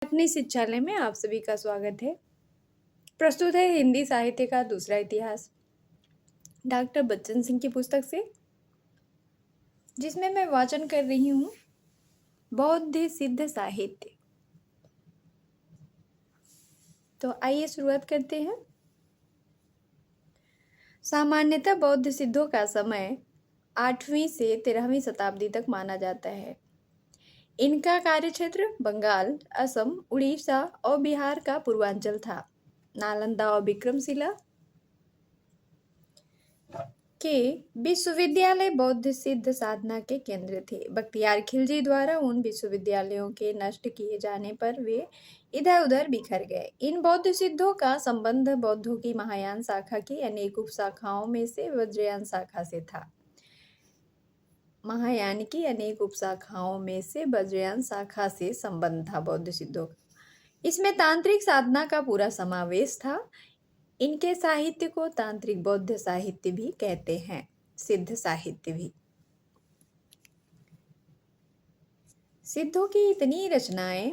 अपनी शिक्षालय में आप सभी का स्वागत है। प्रस्तुत है हिंदी साहित्य का दूसरा इतिहास डॉक्टर बच्चन सिंह की पुस्तक से, जिसमें मैं वाचन कर रही हूँ बौद्ध सिद्ध साहित्य। तो आइए शुरुआत करते हैं। सामान्यतः बौद्ध सिद्धों का समय 8वीं से 13वीं शताब्दी तक माना जाता है। इनका कार्यक्षेत्र बंगाल, असम, उड़ीसा और बिहार का पूर्वांचल था। नालंदा और विक्रमशिला के विश्वविद्यालय बौद्ध सिद्ध साधना के केंद्र थे। बख्तियार खिलजी द्वारा उन विश्वविद्यालयों के नष्ट किए जाने पर वे इधर उधर बिखर गए। इन बौद्ध सिद्धों का संबंध बौद्धों की महायान शाखा की अनेक उपशाखाओं में से वज्रयान शाखा से था। महायान की अनेक उपशाखाओं में से वज्रयान शाखा से संबंध था बौद्ध सिद्धों का। इसमें तांत्रिक साधना का पूरा समावेश था। इनके साहित्य को तांत्रिक बौद्ध साहित्य भी कहते हैं, सिद्ध साहित्य भी। सिद्धों की इतनी रचनाएं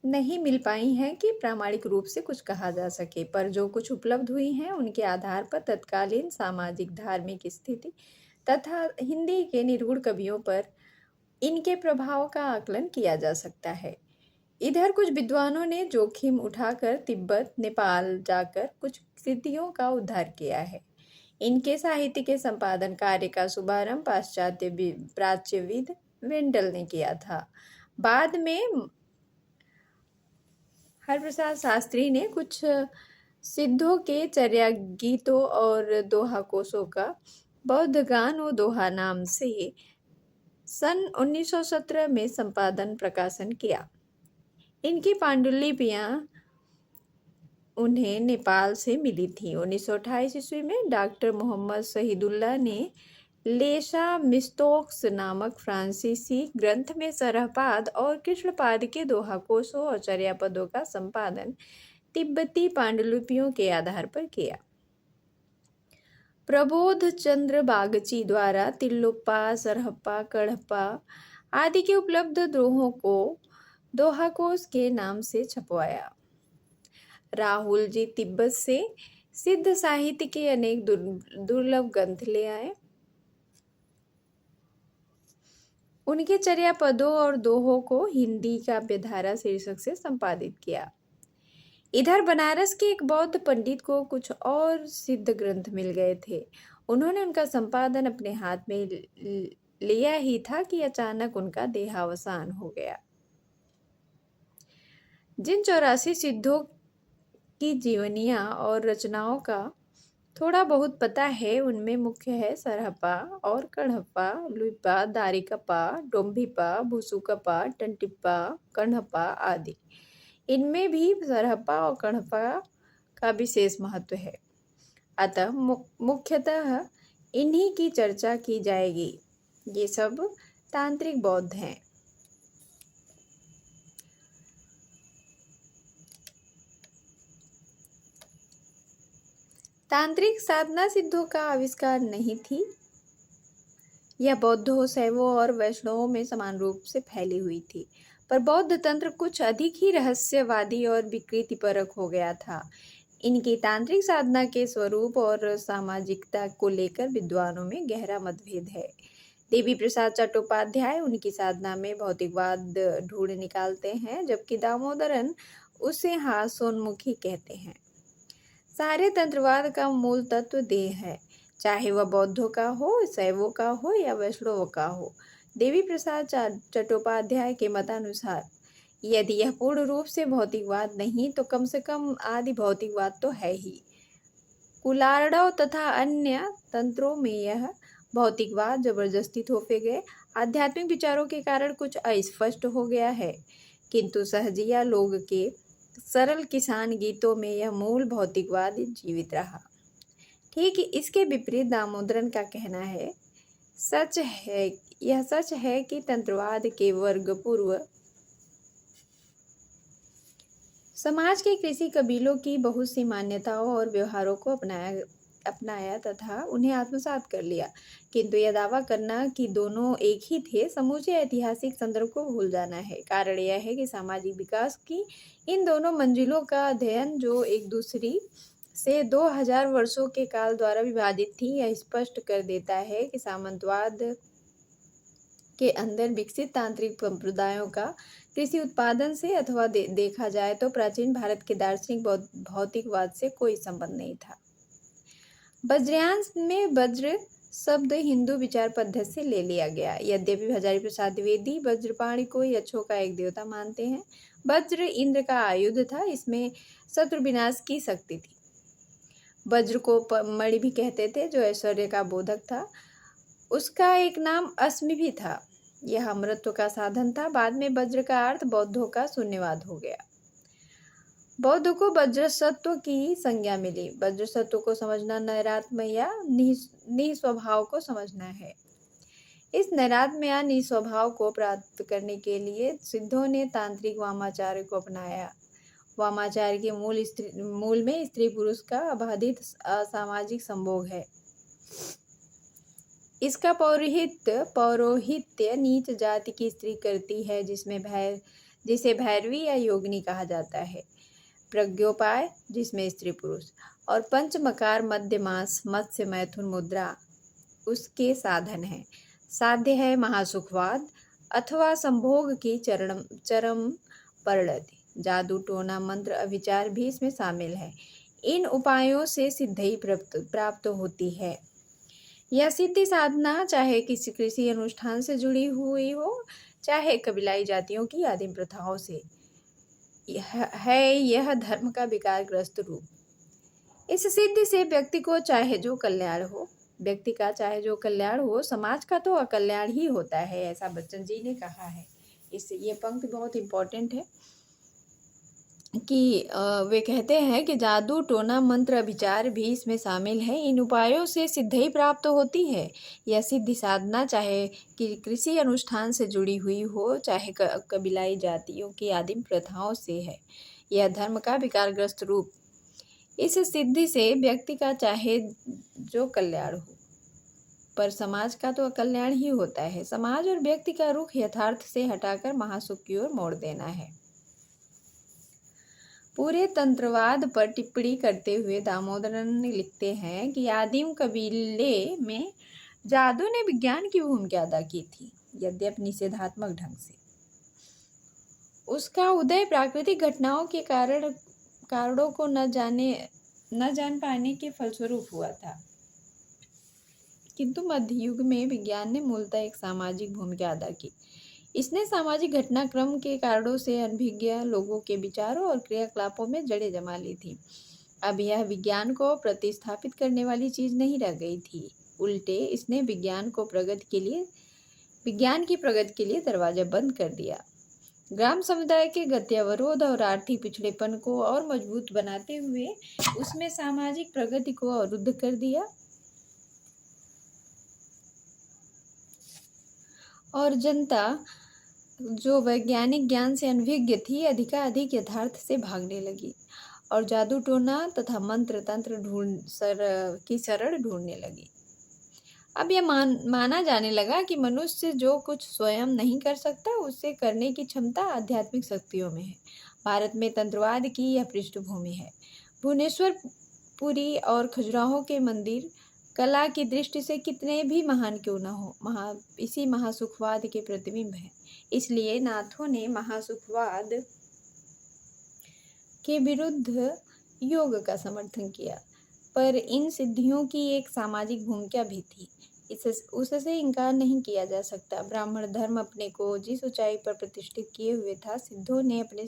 नहीं मिल पाई हैं कि प्रामाणिक रूप से कुछ कहा जा सके, पर जो कुछ उपलब्ध हुई हैं उनके आधार पर तत्कालीन सामाजिक धार्मिक स्थिति तथा हिंदी के निर्गुण कवियों पर इनके प्रभाव का आकलन किया जा सकता है। इधर कुछ विद्वानों ने जोखिम उठाकर तिब्बत, नेपाल जाकर कुछ कृतियों का उद्धार किया है। इनके साहित्य के संपादन कार्य का शुभारंभ पाश्चात्य प्राच्यविद वेंडल ने किया था। बाद में हरप्रसाद शास्त्री ने कुछ सिद्धों के चर्या गीतों और दोहा कोशों का बौद्ध गान व दोहा नाम से सन 1917 में संपादन प्रकाशन किया। इनकी पांडुलिपियां उन्हें नेपाल से मिली थी। 1928 ईस्वी में डॉक्टर मोहम्मद शहीदुल्लाह ने लेशा मिस्तोक्स नामक फ्रांसीसी ग्रंथ में सरहपाद और कृष्णपाद के दोहा कोशों और चर्यापदों का संपादन तिब्बती पांडुलिपियों के आधार पर किया। प्रबोध चंद्र बागची द्वारा तिल्लुप्पा, सरहप्पा, कड़प्पा आदि के उपलब्ध दोहों को दोहाकोश के नाम से छपवाया। राहुल जी तिब्बत से सिद्ध साहित्य के अनेक दुर्लभ ग्रंथ ले आए। उनके चर्या पदों और दोहों को हिंदी काव्यधारा शीर्षक से संपादित किया। इधर बनारस के एक बौद्ध पंडित को कुछ और सिद्ध ग्रंथ मिल गए थे। उन्होंने उनका संपादन अपने हाथ में लिया ही था कि अचानक उनका देहावसान हो गया। जिन 84 सिद्धों की जीवनियां और रचनाओं का थोड़ा बहुत पता है, उनमें मुख्य है सरहप्पा और कड़हप्पा, लुइप्पा, दारिकप्पा, डोम्भिप्पा, भुसुकप्पा, टंटिप्पा, कण्हप्पा आदि। इनमें भी सरहप्पा और कण्हप्पा का विशेष महत्व है, अतः मुख्यतः इन्हीं की चर्चा की जाएगी। ये सब तांत्रिक बौद्ध हैं। तांत्रिक साधना सिद्धों का आविष्कार नहीं थी। यह बौद्धों, शैवों और वैष्णवों में समान रूप से फैली हुई थी, पर बौद्ध तंत्र कुछ अधिक ही रहस्यवादी और विकृतिपरक हो गया था। इनकी तांत्रिक साधना के स्वरूप और सामाजिकता को लेकर विद्वानों में गहरा मतभेद है। देवी प्रसाद चट्टोपाध्याय उनकी साधना में भौतिकवाद ढूंढ निकालते हैं, जबकि दामोदरन उसे हास्योन्मुखी कहते हैं। सारे तंत्रवाद का मूल तत्व देह है, चाहे वह बौद्धों का हो, शैवों का हो या वैष्णवों का हो। देवी प्रसाद चट्टोपाध्याय के मतानुसार यदि यह पूर्ण रूप से भौतिकवाद नहीं तो कम से कम आदि भौतिकवाद तो है ही। कुलार्डव तथा अन्य तंत्रों में यह भौतिकवाद जबरदस्ती थोपे गए आध्यात्मिक विचारों के कारण कुछ अस्पष्ट हो गया है, किंतु सहजिया लोग के सरल किसान गीतों में यह मूल भौतिकवाद जीवित रहा। ठीक इसके विपरीत दामोदरन का कहना है, यह सच है कि तंत्रवाद के वर्ग पूर्व समाज के कृषि कबीलों की बहुत सी मान्यताओं और व्यवहारों को अपनाया अपनाया तथा उन्हें आत्मसात कर लिया, किंतु यह दावा करना कि दोनों एक ही थे समूचे ऐतिहासिक संदर्भ को भूल जाना है। कारण यह है कि सामाजिक विकास की इन दोनों मंजिलों का अध्ययन, जो एक दूसरी से 2000 वर्षों के काल द्वारा विभाजित थी, यह स्पष्ट कर देता है कि सामंतवाद के अंदर विकसित तांत्रिक संप्रदायों का कृषि उत्पादन से अथवा देखा जाए तो प्राचीन भारत के दार्शनिक भौतिकवाद से कोई संबंध नहीं था। वज्रयान में वज्र शब्द हिंदू विचार पद्धति से ले लिया गया। यद्यपि हजारी प्रसाद द्विवेदी वज्रपाणि को यक्षों का एक देवता मानते हैं। वज्र इंद्र का आयुध था, इसमें शत्रु विनाश की शक्ति थी। वज्र को मणि भी कहते थे, जो ऐश्वर्य का बोधक था। उसका एक नाम अस्मि भी था। यह अमरत्व का साधन था। बाद में वज्र का अर्थ बौद्धों का शून्यवाद हो गया। बौद्ध को वज्रसत्व की संज्ञा मिली। वज्रसत्व को समझना नैरात्म्य या निस्वभाव को समझना है। इस नैरात्म्य या निस्वभाव को प्राप्त करने के लिए सिद्धों ने तांत्रिक वामाचार्य को अपनाया। वामाचार्य के मूल में स्त्री पुरुष का अबाधित असामाजिक संभोग है। इसका पौरोहित्य नीच जाति की स्त्री करती है, जिसे भैरवी या योगिनी कहा जाता है। प्रज्ञोपाय, जिसमें स्त्री पुरुष, और पंचमकार मध्य मास मत्स्य मैथुन मुद्रा उसके साधन है। साध्य है महासुखवाद अथवा संभोग की चरम परिणति। जादू, टोना, मंत्र, अभिचार भी इसमें शामिल है। इन उपायों से सिद्धि प्राप्त होती है। यह सिद्धि साधना चाहे किसी कृषि अनुष्ठान से जुड़ी हुई हो, चाहे कबीलाई जातियों की आदिम प्रथाओं से है। यह धर्म का विकारग्रस्त रूप। इस सिद्धि से व्यक्ति को चाहे जो कल्याण हो, समाज का तो अकल्याण ही होता है, ऐसा बच्चन जी ने कहा है। इससे ये पंक्ति बहुत इम्पोर्टेंट है कि वे कहते हैं कि जादू, टोना, मंत्र, अभिचार भी इसमें शामिल है। इन उपायों से सिद्धि प्राप्त होती है। यह सिद्धि साधना चाहे कि कृषि अनुष्ठान से जुड़ी हुई हो, चाहे कबीलाई जातियों की आदिम प्रथाओं से है। यह धर्म का विकारग्रस्त रूप। इस सिद्धि से व्यक्ति का चाहे जो कल्याण हो, पर समाज का तो अकल्याण ही होता है। समाज और व्यक्ति का रुख यथार्थ से हटाकर महासुख की ओर मोड़ देना है। पूरे तंत्रवाद पर टिप्पणी करते हुए दामोदरन लिखते हैं कि आदिम कबीले में जादू ने विज्ञान की भूमिका अदा की थी, यद्यपि निषेधात्मक ढंग से। उसका उदय प्राकृतिक घटनाओं के कारणों को न जान पाने के फलस्वरूप हुआ था, किंतु मध्य युग में विज्ञान ने मूलतः एक सामाजिक भूमिका अदा की। इसने सामाजिक घटनाक्रम के कारणों से अनभिज्ञ लोगों के विचारों और क्रियाकलापों में जड़ें जमा ली थी। अब यह विज्ञान को प्रतिस्थापित करने वाली चीज नहीं रह गई थी। उल्टे इसने विज्ञान की प्रगति के लिए दरवाजा बंद कर दिया। ग्राम समुदाय के गत्यावरोध और आर्थिक पिछड़ेपन को और मजबूत बनाते हुए उसमें सामाजिक प्रगति को अवरुद्ध कर दिया और जनता, जो वैज्ञानिक ज्ञान से अनभिज्ञ थी, अधिकाधिक यथार्थ से भागने लगी और जादू, टोना तथा मंत्र तंत्र की शरण ढूंढने लगी। अब यह माना जाने लगा कि मनुष्य जो कुछ स्वयं नहीं कर सकता, उससे करने की क्षमता आध्यात्मिक शक्तियों में है। भारत में तंत्रवाद की यह पृष्ठभूमि है। भुवनेश्वर, पुरी और खजुराहो के मंदिर कला की दृष्टि से कितने भी महान क्यों न हो, इसी महासुखवाद के प्रतिबिंब हैं। इसलिए नाथों ने महासुखवाद के विरुद्ध योग का समर्थन किया, पर इन सिद्धियों की एक सामाजिक भूमिका भी थी, उससे इनकार नहीं किया जा सकता। ब्राह्मण धर्म अपने को जिस ऊंचाई पर प्रतिष्ठित किए हुए था, सिद्धों ने अपने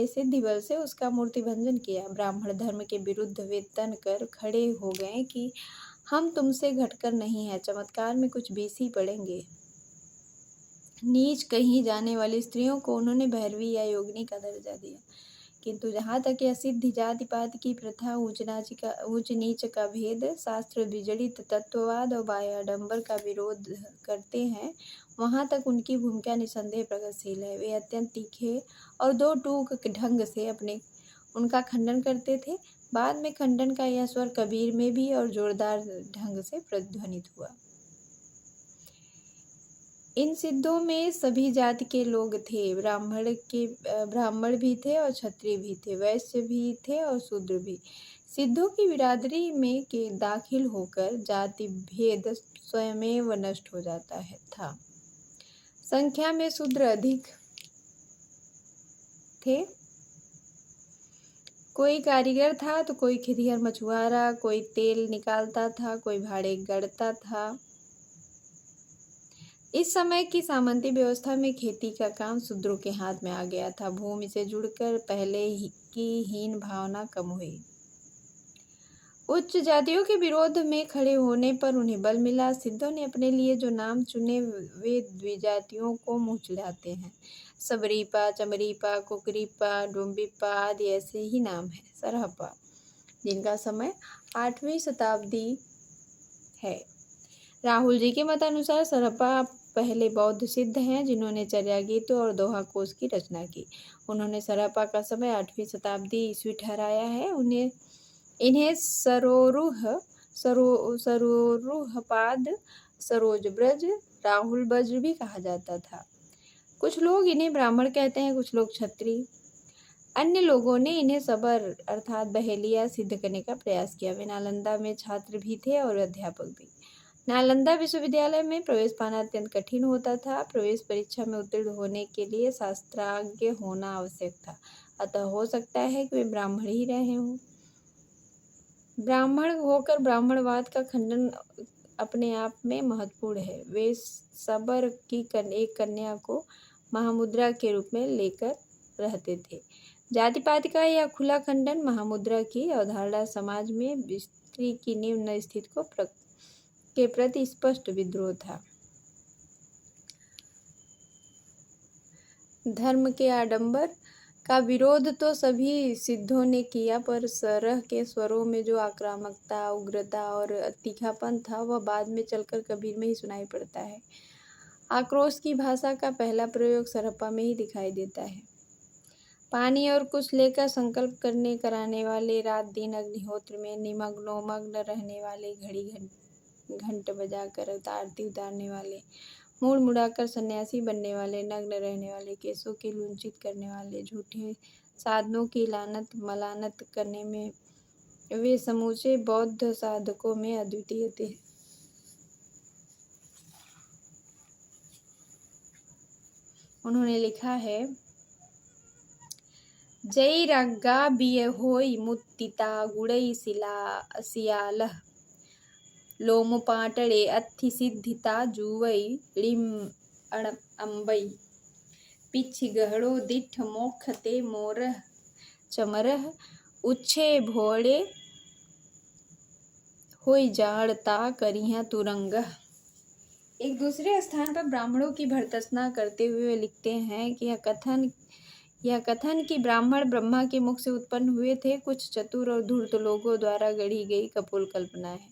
सिद्धि बल से उसका मूर्ति भंजन किया। ब्राह्मण धर्म के विरुद्ध वे तन कर खड़े हो गए कि हम तुमसे घटकर नहीं है, चमत्कार में कुछ बीस ही पड़ेंगे। नीच कहीं जाने वाली स्त्रियों को उन्होंने भैरवी या योगिनी का दर्जा दिया, किंतु जहाँ तक यह सिद्ध जाति पाति की प्रथा, ऊंच नीच का भेद, शास्त्र विजड़ित तत्ववाद और बाह्याडंबर का विरोध करते हैं, वहाँ तक उनकी भूमिका निसंदेह प्रगतिशील है। वे अत्यंत तीखे और दो टूक ढंग से अपने उनका खंडन करते थे। बाद में खंडन का यह स्वर कबीर में भी और जोरदार ढंग से प्रतिध्वनित हुआ। इन सिद्धों में सभी जाति के लोग थे। ब्राह्मण भी थे और क्षत्रिय भी थे, वैश्य भी थे और शूद्र भी। सिद्धों की बिरादरी में के दाखिल होकर जाति भेद स्वयमेव नष्ट हो जाता था। संख्या में शूद्र अधिक थे। कोई कारीगर था तो कोई खेतिहर मछुआरा, कोई तेल निकालता था, कोई भाड़े गढ़ता था। इस समय की सामंती व्यवस्था में खेती का काम शूद्रों के हाथ में आ गया था। भूमि से जुड़कर पहले की हीन भावना कम हुई। उच्च जातियों के विरोध में खड़े होने पर उन्हें बल मिला। सिद्धों ने अपने लिए जो नाम चुने वे द्विजातियों को मुँह चिढ़ाते हैं। सबरीपा, चमरीपा, कुकरीपा, डुम्बिपा आदि ऐसे ही नाम हैं। सरहपा, जिनका समय 8वीं शताब्दी है। राहुल जी के मतानुसार सरहपा पहले बौद्ध सिद्ध हैं जिन्होंने चर्या गीतों और दोहा कोश की रचना की। उन्होंने सरहपा का समय 8वीं शताब्दी ईस्वी ठहराया है। इन्हें सरोरुहपाद, सरोजब्रज, राहुल बज्र भी कहा जाता था। कुछ लोग इन्हें ब्राह्मण कहते हैं, कुछ लोग क्षत्रिय। अन्य लोगों ने इन्हें सबर अर्थात बहेलिया सिद्ध करने का प्रयास किया। वे नालंदा में छात्र भी थे और अध्यापक भी। नालंदा विश्वविद्यालय में प्रवेश पाना अत्यंत कठिन होता था। प्रवेश परीक्षा में उत्तीर्ण होने के लिए शास्त्राज्ञ होना आवश्यक था। अतः हो सकता है कि वे ब्राह्मण ही रहे हों। ब्राह्मण होकर ब्राह्मणवाद का खंडन अपने आप में महत्वपूर्ण है। वे सबर की एक कन्या को महामुद्रा के रूप में लेकर रहते थे। जाति पाति का यह खुला खंडन महामुद्रा की अवधारणा समाज में स्त्री की निम्न स्थिति के प्रति स्पष्ट विद्रोह था। धर्म के आडंबर का विरोध तो सभी सिद्धों ने किया, पर सरह के स्वरों में जो आक्रामकता, उग्रता और तीखापन था वह बाद में चलकर कबीर में ही सुनाई पड़ता है। आक्रोश की भाषा का पहला प्रयोग सरहपा में ही दिखाई देता है। पानी और कुछ लेकर संकल्प कराने वाले, रात दिन अग्निहोत्र में निमग्न रहने वाले, घड़ी घंट बजाकर आरती उतारने वाले, मुड़ मुड़ाकर सन्यासी बनने वाले, नग्न रहने वाले, केसों की लुंचित करने वाले, झूठे साधनों की लानत मलानत करने में वे समूचे बौद्ध साधकों में अद्वितीय थे। उन्होंने लिखा है, जय रग्गा बिय होई मुत्तिता गुड़ई सियालह लोम पाटड़े अत्थि सिद्धिता जुवई ऋम अम्बई पिछ गहड़ो दिठ मोख ते मोरह चमरह उच्छे भोड़े होई जाड़ता करिया तुरंगह। एक दूसरे स्थान पर ब्राह्मणों की भर्त्सना करते हुए लिखते हैं कि यह कथन कि ब्राह्मण ब्रह्मा के मुख से उत्पन्न हुए थे कुछ चतुर और धूर्त लोगों द्वारा गढ़ी गई कपोल कल्पना है।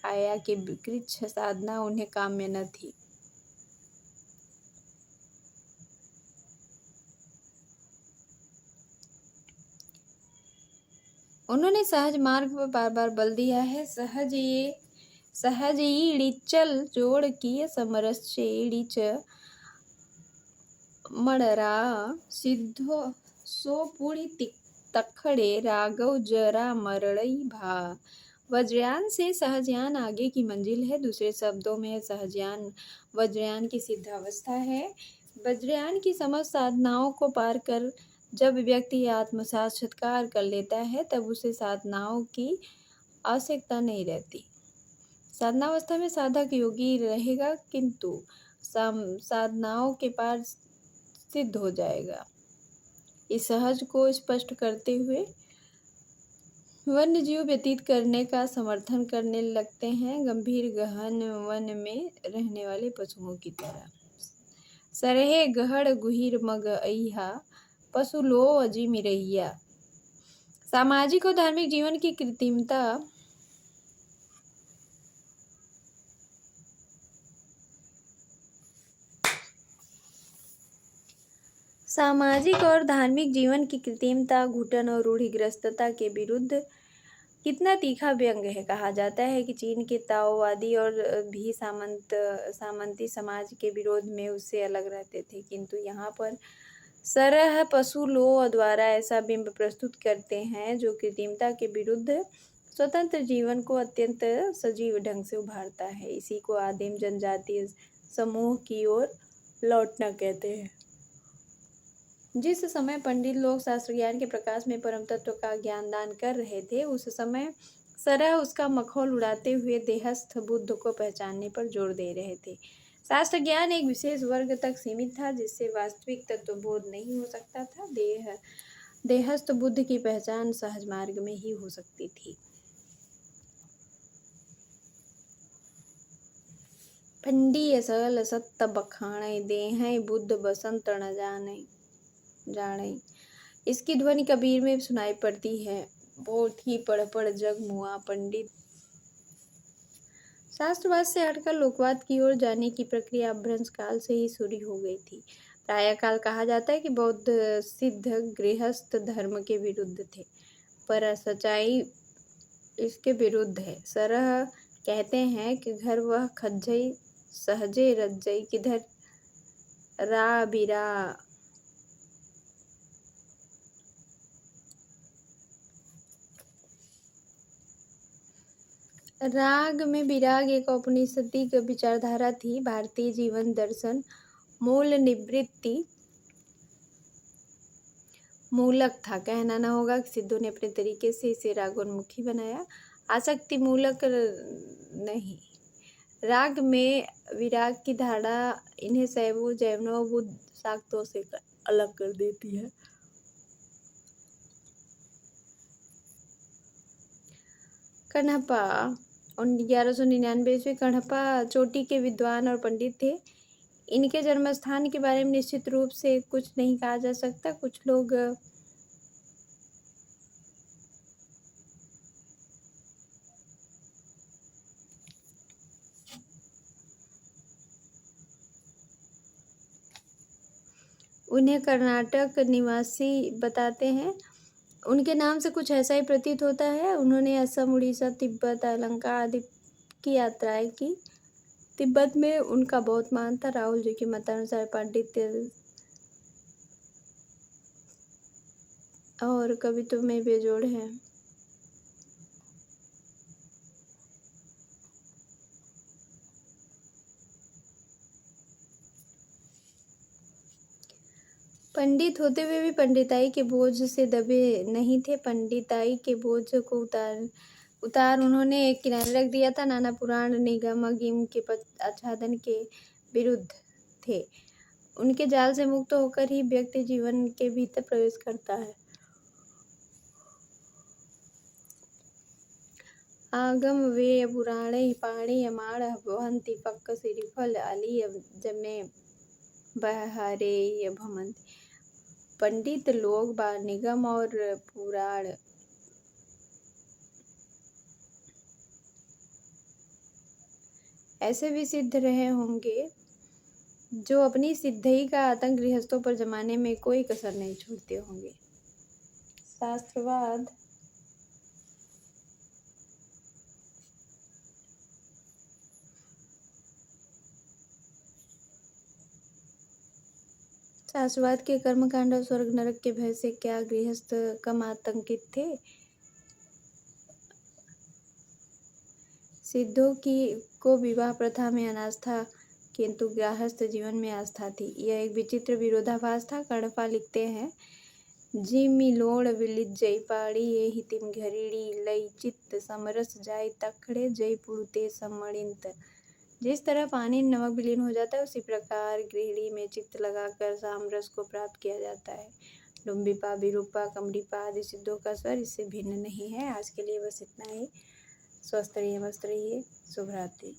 काया की कृच्छ साधना उन्हें काम्य न थी। उन्होंने सहज मार्ग पर बार बार बल दिया है। सहज ईड़िचल जोड़ की समरस्य ईड़िच मड़रा सिद्धो सो पुड़ी तखड़े राघव जरा मरड़ई भा। वज्रयान से सहजयान आगे की मंजिल है। दूसरे शब्दों में सहजयान वज्रयान की सिद्धावस्था है। वज्रयान की समस्त साधनाओं को पार कर जब व्यक्ति आत्म साक्षात्कार कर लेता है तब उसे साधनाओं की आवश्यकता नहीं रहती। साधनावस्था में साधक योगी रहेगा किंतु साधनाओं के पार सिद्ध हो जाएगा। इस सहज को स्पष्ट करते हुए वन्य जीव व्यतीत करने का समर्थन करने लगते हैं, गंभीर गहन वन में रहने वाले पशुओं की तरह। सरहे गहड़ गुहिर मग अइहा पशु लो अजी मिरैया। सामाजिक और धार्मिक जीवन की कृत्रिमता सामाजिक और धार्मिक जीवन की कृत्रिमता, घुटन और रूढ़िग्रस्तता के विरुद्ध कितना तीखा व्यंग है। कहा जाता है कि चीन के ताओवादी और भी सामंती समाज के विरोध में उससे अलग रहते थे, किंतु यहाँ पर सरह पशु लोगों द्वारा ऐसा बिंब प्रस्तुत करते हैं जो कृत्रिमता के विरुद्ध स्वतंत्र जीवन को अत्यंत सजीव ढंग से उभारता है। इसी को आदिम जनजातीय समूह की ओर लौटना कहते हैं। जिस समय पंडित लोग शास्त्र ज्ञान के प्रकाश में परम तत्व का ज्ञान दान कर रहे थे, उस समय सरह उसका मखौल उड़ाते हुए देहस्थ बुद्ध को पहचानने पर जोर दे रहे थे। शास्त्र ज्ञान एक विशेष वर्ग तक सीमित था, जिससे वास्तविक तत्वबोध नहीं हो सकता था। देहस्थ बुद्ध की पहचान सहज मार्ग में ही हो सकती थी। पंडी सकल सत्य बखाणे देहै बुद्ध बसंत न जाने। इसकी ध्वनि कबीर में सुनाई पड़ती है। बहुत ही पढ़ जग मुआ पंडित। शास्त्रवाद से हटकर लोकवाद की ओर जाने की प्रक्रिया अपभ्रंश काल से ही शुरू हो गई थी। प्राय काल कहा जाता है कि बौद्ध सिद्ध गृहस्थ धर्म के विरुद्ध थे, पर सच्चाई इसके विरुद्ध है। सरह कहते हैं कि घर वह खज्जई सहजे रज्जई किधर रा बिरा। राग में विराग एक औपनिषदिक विचारधारा थी। भारतीय जीवन दर्शन मूल निवृत्ति मूलक था। कहना न होगा कि सिद्धों ने अपने तरीके से इसे रागोन्मुखी बनाया, आसक्ति मूलक नहीं। राग में विराग की धारणा इन्हें शैवों, जैनों, बुद्ध शाक्तों से अलग कर देती है। कण्हप्पा 1199 ईस्वी। कण्हप्पा चोटी के विद्वान और पंडित थे। इनके जन्मस्थान के बारे में निश्चित रूप से कुछ नहीं कहा जा सकता। कुछ लोग उन्हें कर्नाटक निवासी बताते हैं। उनके नाम से कुछ ऐसा ही प्रतीत होता है। उन्होंने असम, उड़ीसा, तिब्बत, लंका आदि की यात्राएं की। तिब्बत में उनका बहुत मान था। राहुल जी के मतानुसार पांडित्य और कवित्व में बेजोड़ है। पंडित होते हुए भी पंडिताई के बोझ से दबे नहीं थे। पंडिताई के बोझ को उतार उन्होंने एक किनारे रख दिया था। नाना पुराण निगम अगम के आच्छादन के विरुद्ध थे। उनके जाल से मुक्त होकर ही व्यक्ति जीवन के भीतर प्रवेश करता है। आगम वे पुराणे पाणी अमाण भवंति पक्क सिरिफल अली जमे बहरे भमंति। पंडित लोग निगम और पुराण ऐसे भी सिद्ध रहे होंगे जो अपनी सिद्धि का आतंक गृहस्थों पर जमाने में कोई कसर नहीं छोड़ते होंगे। शास्त्रवाद के कर्मकांड और स्वर्ग नरक के भय से क्या गृहस्थ कम आतंकित थे? सिद्धों को विवाह प्रथा में अनास्था, किंतु गृहस्थ जीवन में आस्था थी। यह एक विचित्र विरोधाभास था। कण्हप्पा लिखते हैं, जिमिलोड़ विलिज्जई पाड़ी ये हितिम घरीड़ी लई चित्त समरस जाय तखड़े जय पुरुते समणिंत। जिस तरह पानी में नमक विलीन हो जाता है, उसी प्रकार गृहिणी में चित्त लगाकर सामरस को प्राप्त किया जाता है। डुम्बिपा, विरूपा, कमरिपा आदि सिद्धों का स्वर इससे भिन्न नहीं है। आज के लिए बस इतना ही। स्वस्थ रहिए, मस्त रहिए। शुभ रात्रि।